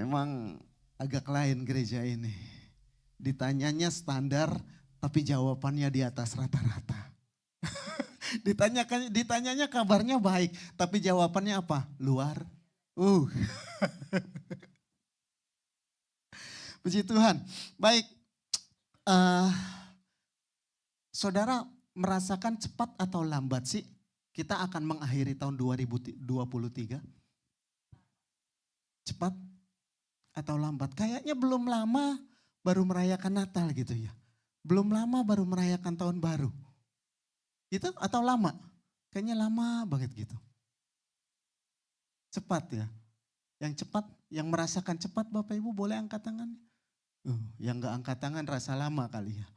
Memang agak lain gereja ini. Ditanyanya standar, tapi jawabannya di atas rata-rata. Ditanyanya kabarnya baik, tapi jawabannya apa? Luar. Puji Tuhan. Baik, saudara merasakan cepat atau lambat sih? Kita akan mengakhiri tahun 2023. Cepat atau lambat? Kayaknya belum lama baru merayakan Natal gitu ya. Belum lama baru merayakan tahun baru. Gitu atau lama? Kayaknya lama banget gitu. Cepat ya. Yang cepat, yang merasakan cepat Bapak Ibu boleh angkat tangan. Yang gak angkat tangan rasa lama kali ya.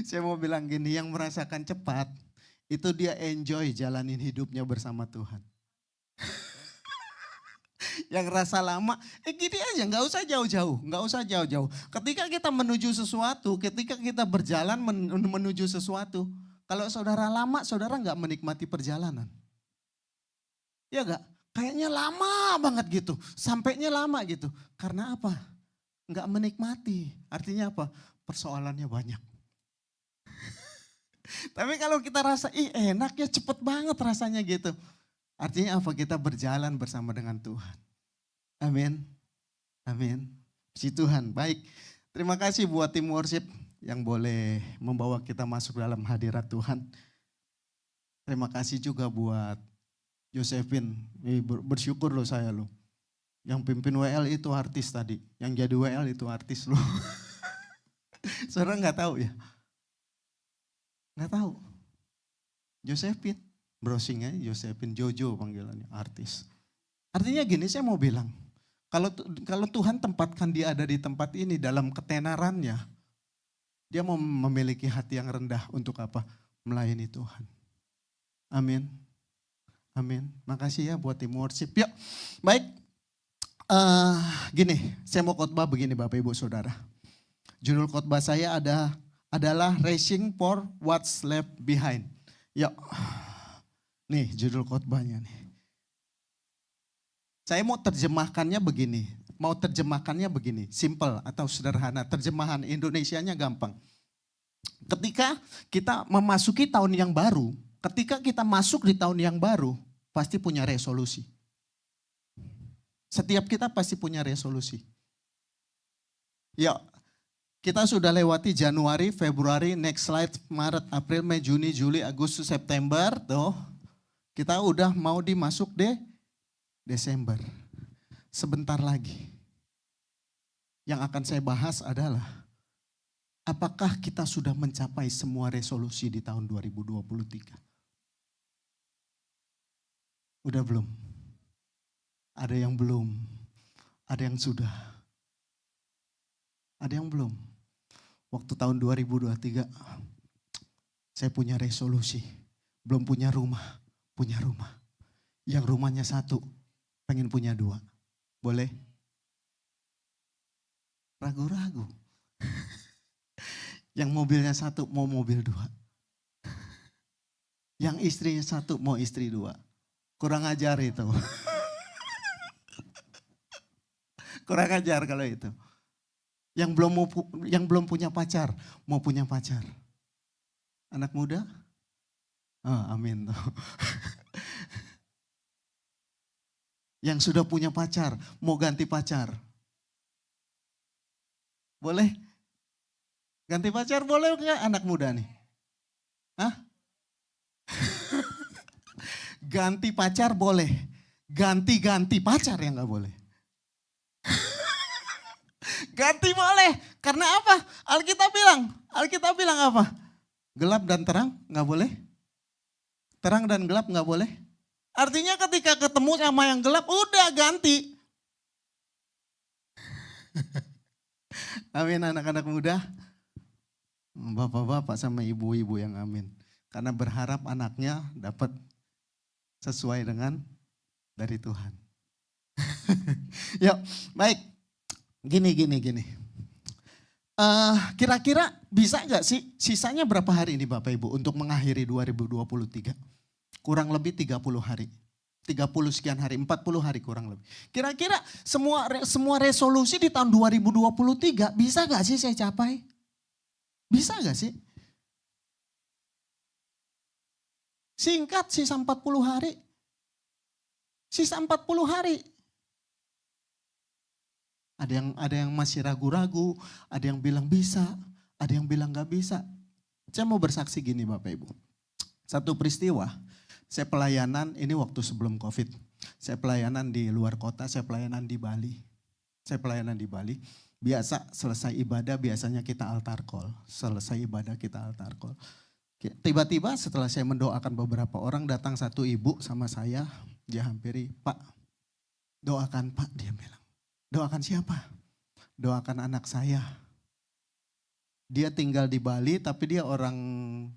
Saya mau bilang gini, yang merasakan cepat itu dia enjoy jalanin hidupnya bersama Tuhan. Yang rasa lama, gini aja, nggak usah jauh-jauh. Ketika kita menuju sesuatu, ketika kita berjalan menuju sesuatu, kalau saudara lama, saudara nggak menikmati perjalanan. Ya nggak? Kayaknya lama banget gitu, sampainya lama gitu. Karena apa? Nggak menikmati. Artinya apa? Persoalannya banyak. Tapi kalau kita rasa, enak ya, cepet banget rasanya gitu. Artinya apa? Kita berjalan bersama dengan Tuhan. Amin. Amin. Puji Tuhan. Baik. Terima kasih buat tim worship yang boleh membawa kita masuk dalam hadirat Tuhan. Terima kasih juga buat Josephine. Bersyukur loh saya loh. Yang pimpin WL itu artis tadi. Yang jadi WL itu artis loh. Saudara nggak tahu ya? Nggak tahu. Josephine. Browsing aja Josephine, Jojo panggilannya, artis. Artinya gini, saya mau bilang, kalau Tuhan tempatkan dia ada di tempat ini dalam ketenarannya, dia mau memiliki hati yang rendah untuk apa? Melayani Tuhan. Amin. Amin. Makasih ya buat tim worship. Yuk, baik. Gini, saya mau khotbah begini Bapak Ibu Saudara. Judul khotbah saya adalah Racing for What's Left Behind. Yuk. Nih judul khotbahnya nih. Saya mau terjemahkannya begini. Simple atau sederhana. Terjemahan Indonesianya gampang. Ketika kita memasuki tahun yang baru, ketika kita masuk di tahun yang baru, pasti punya resolusi. Setiap kita pasti punya resolusi. Ya, kita sudah lewati Januari, Februari, next slide, Maret, April, Mei, Juni, Juli, Agustus, September, tuh. Kita udah mau dimasuk Desember. Sebentar lagi. Yang akan saya bahas adalah apakah kita sudah mencapai semua resolusi di tahun 2023? Udah belum? Ada yang belum, ada yang sudah. Ada yang belum. Waktu tahun 2023 saya punya resolusi, belum punya rumah. Punya rumah. Yang rumahnya 1, pengen punya 2. Boleh? Ragu-ragu. Yang mobilnya 1, mau mobil 2. Yang istrinya 1, mau istri 2. Kurang ajar itu. Kurang ajar kalau itu. Yang belum punya pacar, mau punya pacar. Anak muda? Amin tuh. Yang sudah punya pacar, mau ganti pacar. Boleh? Ganti pacar boleh nggak anak muda nih? Hah? Ganti pacar boleh. Ganti pacar yang nggak boleh. Ganti boleh. Karena apa? Alkitab bilang apa? Gelap dan terang nggak boleh. Terang dan gelap nggak boleh. Artinya ketika ketemu sama yang gelap udah ganti. Amin anak-anak muda. Bapak-bapak sama ibu-ibu yang amin. Karena berharap anaknya dapat sesuai dengan dari Tuhan. Yuk baik. Gini. Kira-kira bisa gak sih sisanya berapa hari ini Bapak Ibu untuk mengakhiri 2023? Kurang lebih 30 hari. 30 30 sekian hari, 40 hari kurang lebih. Kira-kira semua resolusi di tahun 2023 bisa gak sih saya capai? Bisa gak sih? Singkat, sisa 40 hari. Sisa 40 hari. Ada yang masih ragu-ragu, ada yang bilang bisa, ada yang bilang gak bisa. Saya mau bersaksi gini Bapak Ibu. Satu peristiwa, saya pelayanan, ini waktu sebelum COVID. Saya pelayanan di luar kota, saya pelayanan di Bali. Saya pelayanan di Bali. Biasa selesai ibadah, biasanya kita altar call. Selesai ibadah kita altar call. Tiba-tiba setelah saya mendoakan beberapa orang, datang satu ibu sama saya. Dia hampiri, Pak, doakan Pak, dia bilang. Doakan siapa? Doakan anak saya. Dia tinggal di Bali tapi dia orang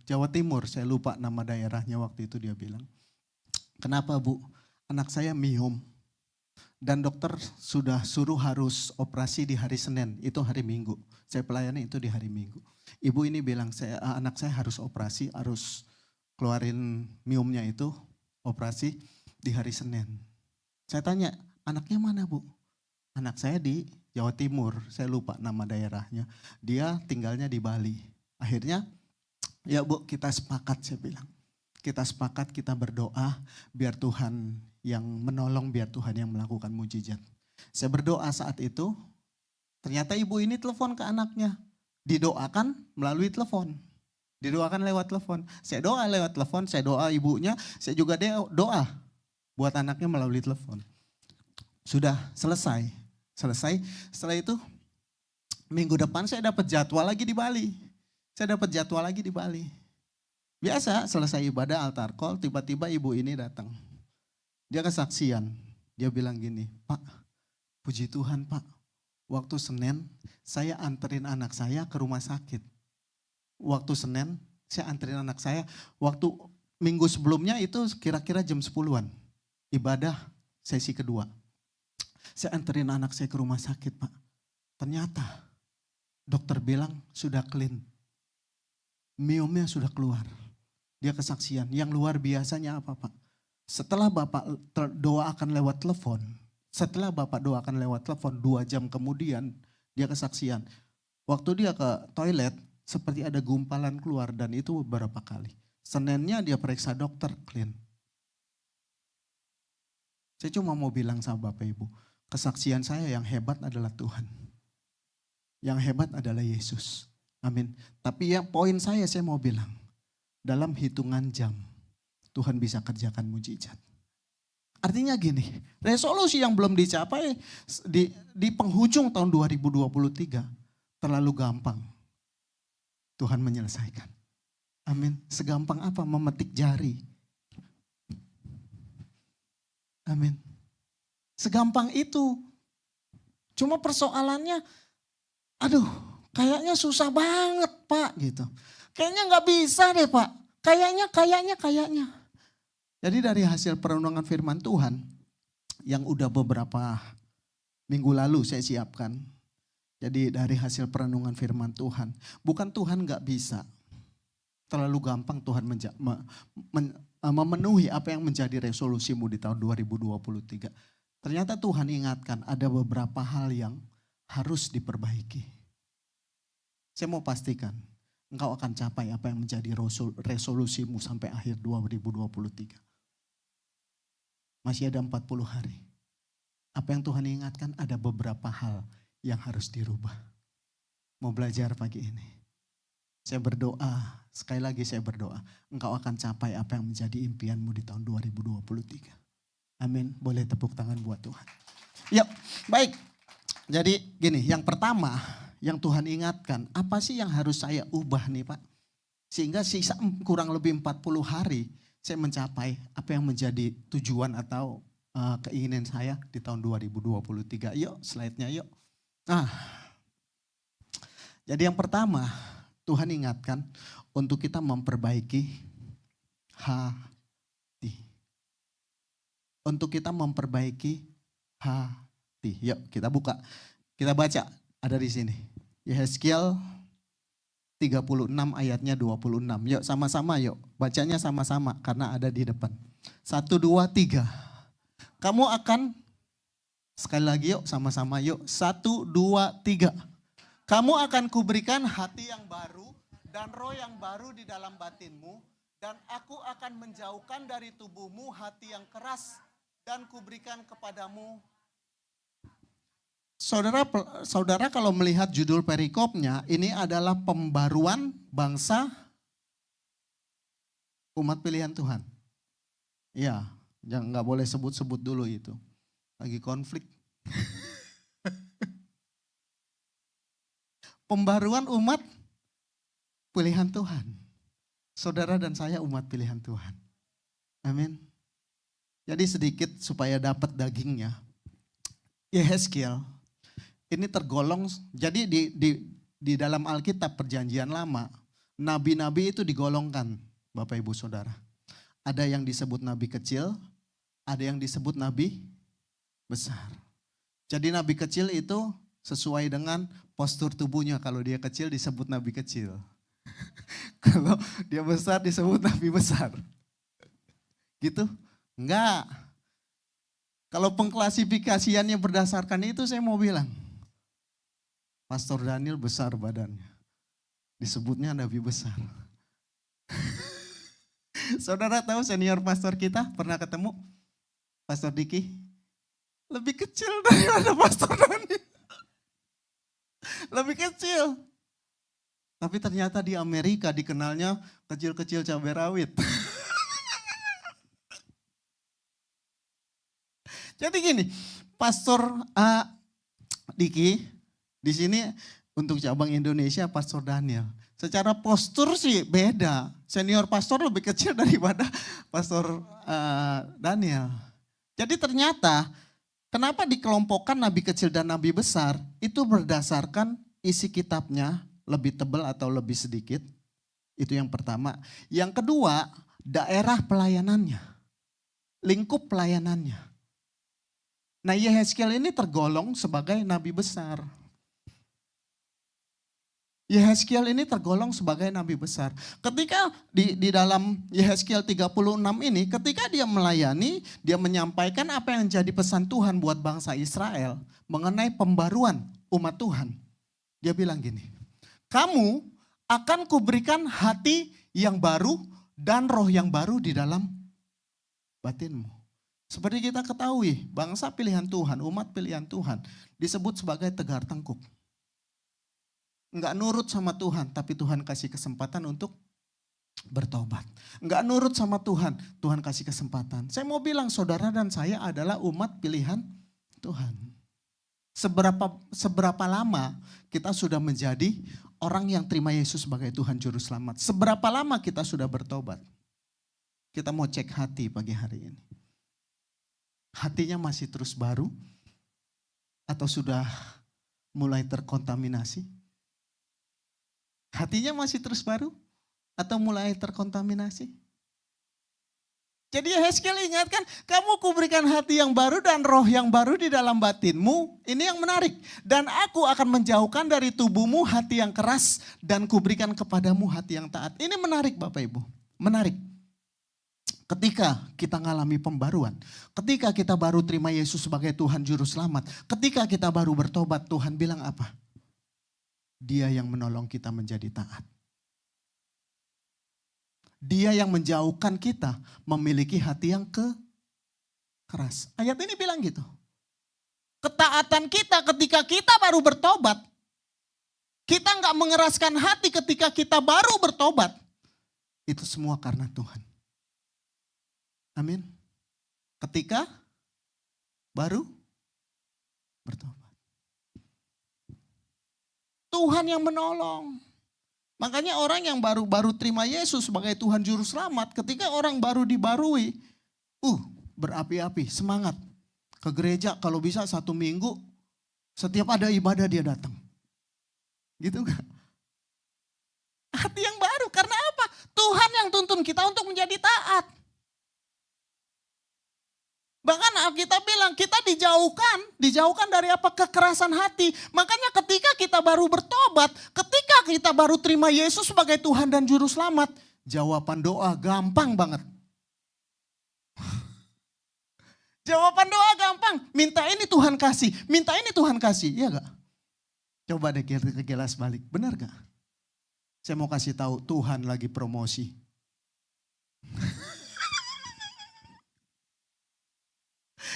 Jawa Timur. Saya lupa nama daerahnya waktu itu dia bilang. Kenapa Bu? Anak saya mihom. Dan dokter sudah suruh harus operasi di hari Senin. Itu hari Minggu. Saya pelayani itu di hari Minggu. Ibu ini bilang anak saya harus operasi. Harus keluarin mihomnya itu operasi di hari Senin. Saya tanya anaknya mana Bu? Anak saya di Jawa Timur, saya lupa nama daerahnya. Dia tinggalnya di Bali. Akhirnya, ya Bu kita sepakat saya bilang. Kita sepakat, kita berdoa biar Tuhan yang menolong, biar Tuhan yang melakukan mujizat. Saya berdoa saat itu, ternyata ibu ini telepon ke anaknya. Didoakan melalui telepon. Didoakan lewat telepon. Saya doa lewat telepon, saya doa ibunya, saya juga doa buat anaknya melalui telepon. Sudah selesai. Setelah itu minggu depan saya dapat jadwal lagi di Bali. Biasa selesai ibadah altar call, tiba-tiba ibu ini datang. Dia kesaksian, dia bilang gini, Pak, puji Tuhan Pak, waktu Senin saya anterin anak saya ke rumah sakit. Waktu Senin saya anterin anak saya, waktu minggu sebelumnya itu kira-kira jam 10-an. Ibadah sesi kedua. Saya anterin anak saya ke rumah sakit Pak. Ternyata dokter bilang sudah clean. Miomnya sudah keluar. Dia kesaksian. Yang luar biasanya apa Pak? Setelah Bapak doakan lewat telepon. 2 jam kemudian dia kesaksian. Waktu dia ke toilet seperti ada gumpalan keluar dan itu beberapa kali. Seninnya dia periksa dokter clean. Saya cuma mau bilang sama Bapak Ibu. Kesaksian saya yang hebat adalah Tuhan. Yang hebat adalah Yesus. Amin. Tapi yang poin saya mau bilang. Dalam hitungan jam Tuhan bisa kerjakan mujizat. Artinya gini, resolusi yang belum dicapai di penghujung tahun 2023 terlalu gampang. Tuhan menyelesaikan. Amin. Segampang apa? Memetik jari. Amin. Segampang itu. Cuma persoalannya, aduh kayaknya susah banget Pak gitu. Kayaknya gak bisa deh Pak. Kayaknya. Jadi dari hasil perenungan firman Tuhan yang udah beberapa minggu lalu saya siapkan. Jadi dari hasil perenungan firman Tuhan. Bukan Tuhan gak bisa. Terlalu gampang Tuhan memenuhi apa yang menjadi resolusimu di tahun 2023. Ternyata Tuhan ingatkan ada beberapa hal yang harus diperbaiki. Saya mau pastikan engkau akan capai apa yang menjadi resolusimu sampai akhir 2023. Masih ada 40 hari. Apa yang Tuhan ingatkan ada beberapa hal yang harus dirubah. Mau belajar pagi ini. Saya berdoa, sekali lagi saya berdoa. Engkau akan capai apa yang menjadi impianmu di tahun 2023. Amin. Boleh tepuk tangan buat Tuhan. Ya, baik. Jadi gini, yang pertama yang Tuhan ingatkan, apa sih yang harus saya ubah nih Pak? Sehingga sisa kurang lebih 40 hari saya mencapai apa yang menjadi tujuan atau keinginan saya di tahun 2023. Yuk, slide-nya yuk. Nah, jadi yang pertama Tuhan ingatkan untuk kita memperbaiki hati. Untuk kita memperbaiki hati. Yuk kita buka, kita baca, ada di sini. Yehezkiel 36 ayatnya 26. Yuk sama-sama yuk, bacanya sama-sama karena ada di depan. 1, 2, 3. Kamu akan, sekali lagi yuk sama-sama yuk. 1, 2, 3. Kamu akan kuberikan hati yang baru dan roh yang baru di dalam batinmu. Dan aku akan menjauhkan dari tubuhmu hati yang keras dan kuberikan kepadamu. Saudara kalau melihat judul perikopnya, ini adalah pembaruan bangsa umat pilihan Tuhan. Ya, jangan, nggak boleh sebut-sebut dulu itu. Lagi konflik. Pembaruan umat pilihan Tuhan. Saudara dan saya umat pilihan Tuhan. Amin. Jadi sedikit supaya dapat dagingnya. Yehezkiel ini tergolong, jadi di dalam Alkitab Perjanjian Lama, nabi-nabi itu digolongkan, Bapak Ibu Saudara. Ada yang disebut nabi kecil, ada yang disebut nabi besar. Jadi nabi kecil itu sesuai dengan postur tubuhnya. Kalau dia kecil disebut nabi kecil. Kalau dia besar disebut nabi besar. Gitu? Enggak. Kalau pengklasifikasiannya berdasarkan itu saya mau bilang. Pastor Daniel besar badannya. Disebutnya nabi besar. Saudara tahu senior pastor kita pernah ketemu? Pastor Diki? Lebih kecil daripada Pastor Daniel. Lebih kecil. Tapi ternyata di Amerika dikenalnya kecil-kecil cabai rawit. Jadi gini, Pastor Diki di sini untuk cabang Indonesia Pastor Daniel. Secara postur sih beda. Senior pastor lebih kecil daripada Pastor Daniel. Jadi ternyata kenapa dikelompokkan nabi kecil dan nabi besar itu berdasarkan isi kitabnya lebih tebal atau lebih sedikit. Itu yang pertama. Yang kedua, daerah pelayanannya. Lingkup pelayanannya. Nah, Yehezkiel ini tergolong sebagai nabi besar. Yehezkiel ini tergolong sebagai nabi besar. Ketika di dalam Yehezkiel 36 ini, ketika dia melayani, dia menyampaikan apa yang jadi pesan Tuhan buat bangsa Israel mengenai pembaruan umat Tuhan. Dia bilang gini, kamu akan kuberikan hati yang baru dan roh yang baru di dalam batinmu. Seperti kita ketahui, bangsa pilihan Tuhan, umat pilihan Tuhan disebut sebagai tegar tengkuk. Enggak nurut sama Tuhan, tapi Tuhan kasih kesempatan untuk bertobat. Enggak nurut sama Tuhan, Tuhan kasih kesempatan. Saya mau bilang saudara dan saya adalah umat pilihan Tuhan. Seberapa lama kita sudah menjadi orang yang terima Yesus sebagai Tuhan Juru Selamat? Seberapa lama kita sudah bertobat? Kita mau cek hati pagi hari ini. Hatinya masih terus baru? Atau sudah mulai terkontaminasi? Hatinya masih terus baru atau mulai terkontaminasi? Jadi Yehezkiel ingatkan, kamu kuberikan hati yang baru dan roh yang baru di dalam batinmu. Ini yang menarik. Dan aku akan menjauhkan dari tubuhmu hati yang keras dan kuberikan kepadamu hati yang taat. Ini menarik Bapak Ibu, menarik. Ketika kita ngalami pembaruan, ketika kita baru terima Yesus sebagai Tuhan Juru Selamat, ketika kita baru bertobat, Tuhan bilang apa? Dia yang menolong kita menjadi taat. Dia yang menjauhkan kita memiliki hati yang keras. Ayat ini bilang gitu. Ketaatan kita ketika kita baru bertobat. Kita nggak mengeraskan hati ketika kita baru bertobat. Itu semua karena Tuhan. Amin. Ketika baru bertobat. Tuhan yang menolong. Makanya orang yang baru terima Yesus sebagai Tuhan Juru Selamat, ketika orang baru dibarui, berapi-api, semangat. Ke gereja kalau bisa 1 minggu, setiap ada ibadah dia datang. Gitu kan? Hati yang baru, karena apa? Tuhan yang tuntun kita untuk menjadi taat. Bahkan Alkitab bilang kita dijauhkan dari apa? Kekerasan hati. Makanya ketika kita baru bertobat, ketika kita baru terima Yesus sebagai Tuhan dan Juru Selamat, jawaban doa gampang banget. Jawaban doa gampang. Minta ini Tuhan kasih. Minta ini Tuhan kasih. Iya gak? Coba deh kita kilas balik. Benar gak? Saya mau kasih tahu Tuhan lagi promosi.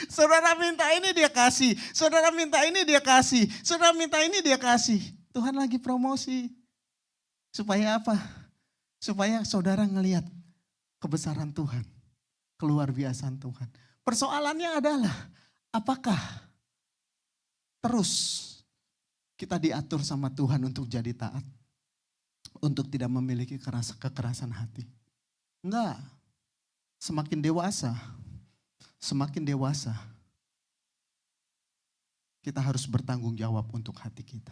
Saudara minta ini dia kasih. Saudara minta ini dia kasih. Saudara minta ini dia kasih. Tuhan lagi promosi. Supaya apa? Supaya saudara ngelihat kebesaran Tuhan. Keluar biasaan Tuhan. Persoalannya adalah apakah terus kita diatur sama Tuhan untuk jadi taat? Untuk tidak memiliki kekerasan hati? Enggak. Semakin dewasa, kita harus bertanggung jawab untuk hati kita.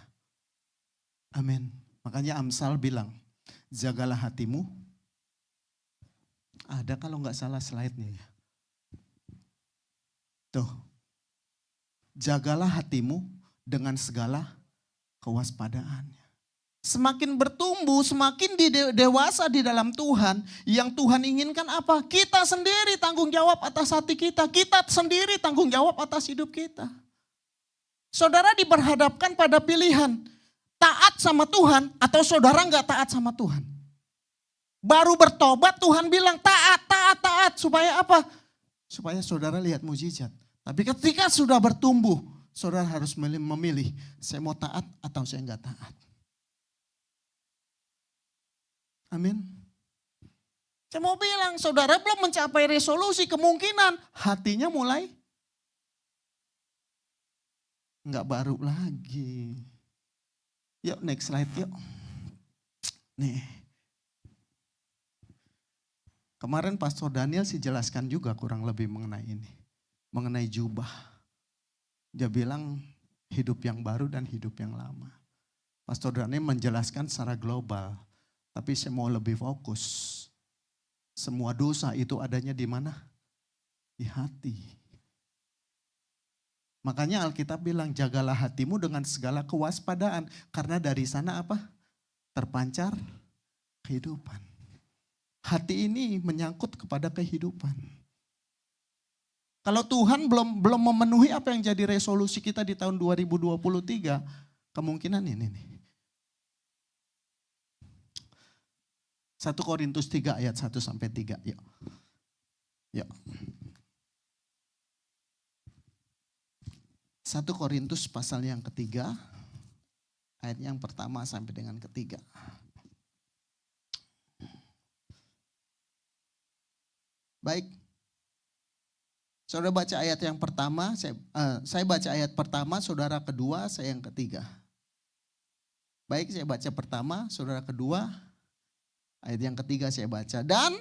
Amin. Makanya Amsal bilang, jagalah hatimu. Ada kalau nggak salah slide-nya ya. Tuh. Jagalah hatimu dengan segala kewaspadaannya. Semakin bertumbuh, semakin dewasa di dalam Tuhan. Yang Tuhan inginkan apa? Kita sendiri tanggung jawab atas hati kita. Kita sendiri tanggung jawab atas hidup kita. Saudara diperhadapkan pada pilihan. Taat sama Tuhan atau saudara nggak taat sama Tuhan. Baru bertobat Tuhan bilang taat. Supaya apa? Supaya saudara lihat mujizat. Tapi ketika sudah bertumbuh, saudara harus memilih. Saya mau taat atau saya nggak taat. Amin. Saya mau bilang, saudara belum mencapai resolusi, kemungkinan hatinya mulai enggak baru lagi. Yuk next slide yuk. Nih. Kemarin Pastor Daniel sih jelaskan juga kurang lebih mengenai ini. Mengenai jubah. Dia bilang hidup yang baru dan hidup yang lama. Pastor Daniel menjelaskan secara global. Tapi saya mau lebih fokus. Semua dosa itu adanya di mana? Di hati. Makanya Alkitab bilang jagalah hatimu dengan segala kewaspadaan. Karena dari sana apa? Terpancar kehidupan. Hati ini menyangkut kepada kehidupan. Kalau Tuhan belum memenuhi apa yang jadi resolusi kita di tahun 2023, kemungkinan ini nih. 1 Korintus 3 ayat 1 sampai 3. Yuk. Yuk. 1 Korintus pasal yang ketiga, ayat yang pertama sampai dengan ketiga. Baik. Saudara baca ayat yang pertama, saya baca ayat pertama, saudara kedua, saya yang ketiga. Baik, saya baca pertama, saudara kedua, ayat yang ketiga saya baca. Dan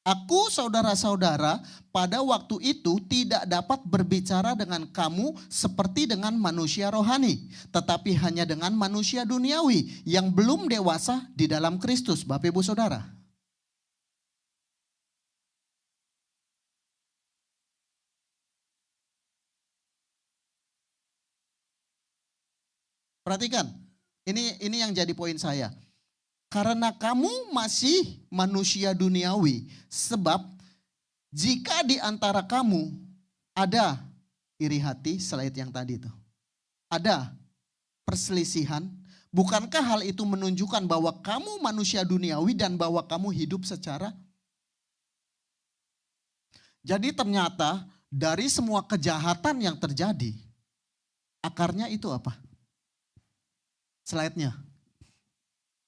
aku saudara-saudara pada waktu itu tidak dapat berbicara dengan kamu seperti dengan manusia rohani. Tetapi hanya dengan manusia duniawi yang belum dewasa di dalam Kristus. Bapak ibu saudara. Perhatikan, ini yang jadi poin saya. Karena kamu masih manusia duniawi. Sebab jika di antara kamu ada iri hati, slide yang tadi itu. Ada perselisihan. Bukankah hal itu menunjukkan bahwa kamu manusia duniawi dan bahwa kamu hidup secara. Jadi ternyata dari semua kejahatan yang terjadi, akarnya itu apa? Slide-nya.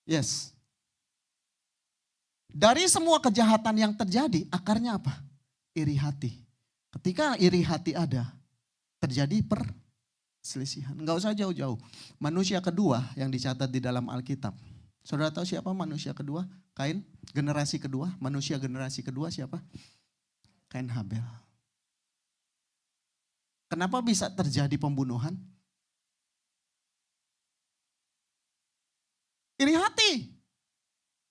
Yes. Dari semua kejahatan yang terjadi, akarnya apa? Iri hati. Ketika iri hati ada, terjadi perselisihan. Enggak usah jauh-jauh. Manusia kedua yang dicatat di dalam Alkitab. Saudara tahu siapa manusia kedua? Kain. Generasi kedua. Manusia generasi kedua siapa? Kain Habel. Kenapa bisa terjadi pembunuhan? Iri hati.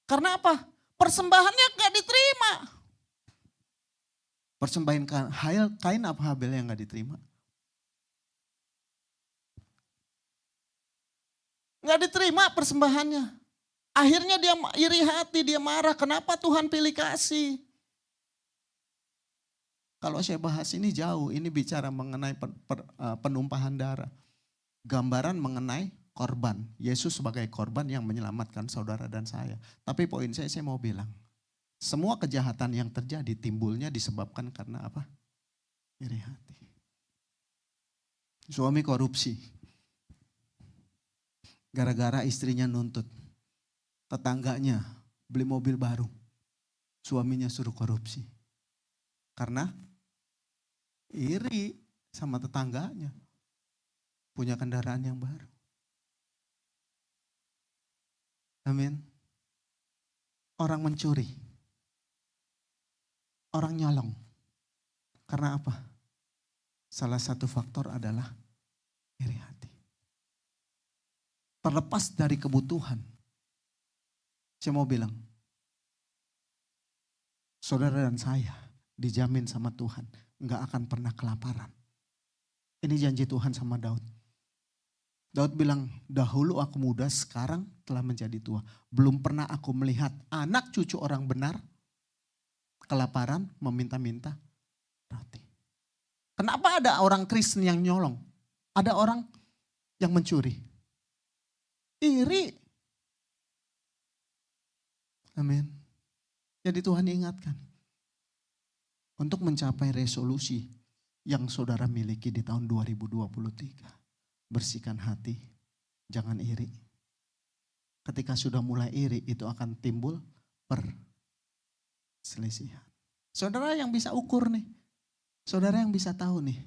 Karena apa? Persembahannya gak diterima. Persembahan Kain apa Habel yang gak diterima? Gak diterima persembahannya. Akhirnya dia iri hati, dia marah. Kenapa Tuhan pilih kasih? Kalau saya bahas ini jauh, ini bicara mengenai penumpahan darah. Gambaran mengenai korban. Yesus sebagai korban yang menyelamatkan saudara dan saya. Tapi poin saya mau bilang, semua kejahatan yang terjadi timbulnya disebabkan karena apa? Iri hati. Suami korupsi. Gara-gara istrinya nuntut. Tetangganya beli mobil baru. Suaminya suruh korupsi. Karena iri sama tetangganya. Punya kendaraan yang baru. Amin. Orang mencuri. Orang nyolong. Karena apa? Salah satu faktor adalah iri hati. Terlepas dari kebutuhan. Saya mau bilang, saudara dan saya dijamin sama Tuhan nggak akan pernah kelaparan. Ini janji Tuhan sama Daud. Daud bilang, dahulu aku muda, sekarang telah menjadi tua. Belum pernah aku melihat anak cucu orang benar kelaparan meminta-minta roti. Kenapa ada orang Kristen yang nyolong? Ada orang yang mencuri. Iri. Amin. Jadi Tuhan ingatkan. Untuk mencapai resolusi yang saudara miliki di tahun 2023. Bersihkan hati, jangan iri. Ketika sudah mulai iri, itu akan timbul perselisihan. Saudara yang bisa ukur nih. Saudara yang bisa tahu nih.